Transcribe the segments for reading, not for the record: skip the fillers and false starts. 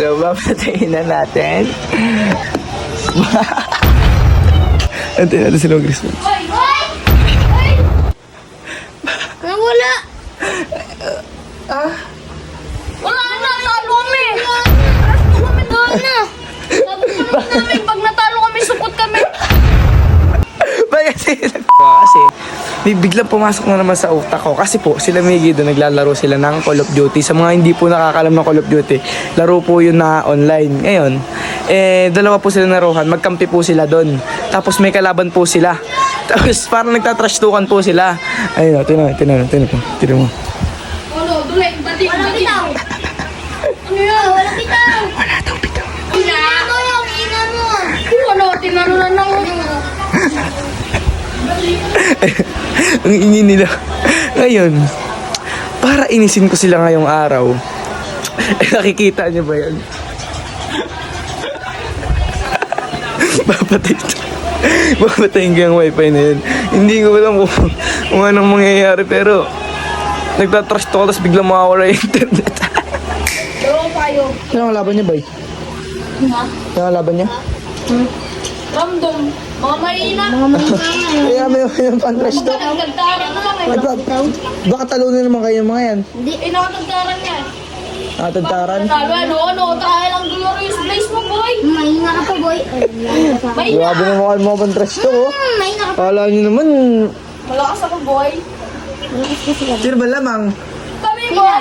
So, papatayin na natin. Antayin natin si Long Christmas. Wala. Wala na, talo kami. Talo kami doon na. Sabi ko namin, pag natalo kami, supot kami. Kasi biglang pumasok na naman sa utak ko. Kasi po, sila Miggy doon naglalaro sila ng Call of Duty. Sa mga hindi po nakakalam ng Call of Duty, laro po yun na online. Ngayon, dalawa po sila naruhan. Magkampi po sila doon. Tapos may kalaban po sila. Tapos parang nagtatrash-tukan po sila. Ayun o, tinan mo. Ano, dulay, bati. Walang bitaw. Ano yun? Walang bitaw. Wala daw bitaw. Ina mo yung ina mo. Ano, tinalo na lang. Ang ingin nila. Ngayon, para inisin ko sila ngayong araw, nakikita niyo ba yan? Papatayin ko yung wifi na yun. Hindi ko alam kung anong mangyayari, pero nagtatrash to tapos biglang mawawala yung internet. Dalawa tayo. Ano ang laban niya, boy? Ha? Ano ang laban niya? Random. Mga mahina. Kaya may pan-trash to. Nagtagtaran na lang eh. Baka talunin naman kayo mga yan. Hindi, nakatagtaran niya eh. Nakatagtaran. Ano, tayo lang glorious place mo, boy. Mahinga ka pa, boy. Mahina. Grabe naman kayo mga pan-trash to, oh. Mahinga ka pa. Kala nyo naman, Malakas ako, boy. sino ba lamang? Kami, boy.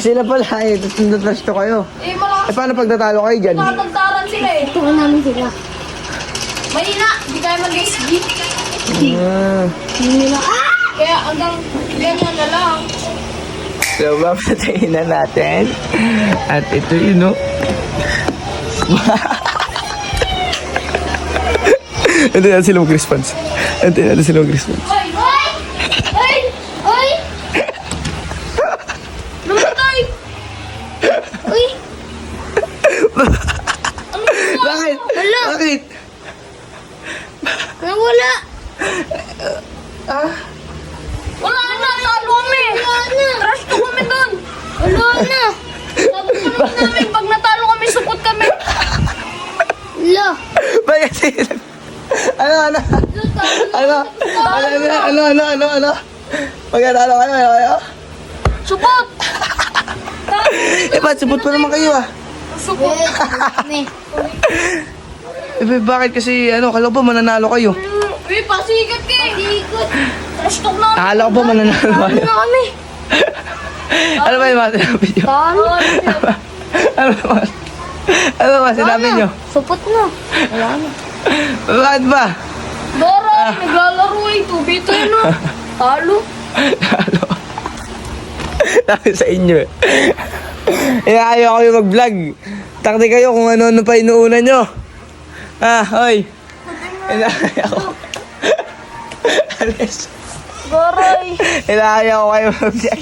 Sila pala, trash to kayo. Malakas. Paano pag natalo kayo dyan? Nakatagtaran sila eh. Tukan namin sila. Mahina. Hindi tayo mag-SG. Hindi nila. Kaya hanggang ganyan na lang. So, papatayin na natin. At ito yun, no? Antayin natin si Long Christmas. Antayin natin si Long Christmas. Hoy! Hoy! Hoy! Hoy! Namatay! Uy! Bakit? Bakit? Nawala! Wala na! Talo kami! Wala na! Trash to kami doon! Wala na! Sabi ko namin, pag natalo kami, supot kami! Lo! Bakit sila? Ano? Pag natalo kayo? Supot! Ba't supot pa naman kayo, ah? Supot! Kami. Bakit kasi, kala ko ba mananalo kayo? Uy, pasikat ka eh! Pasikat! Trash talk na! Akala ko ba mananalo Talo kayo? na kami! Ano ba yung mga sinabi nyo? Talo! Ano ba sinabi nyo? Supot na. Wala na. Bakit ba? Doray! Naglalaro eh! 2v2 na! Talo! Sabi sa inyo eh. Ayaw kayo mag-vlog. Takti kayo kung ano-ano pa inuuna nyo. Hoy. Inaaya ko. Alis. Doray! Inaaya ko kayo mag-vlog.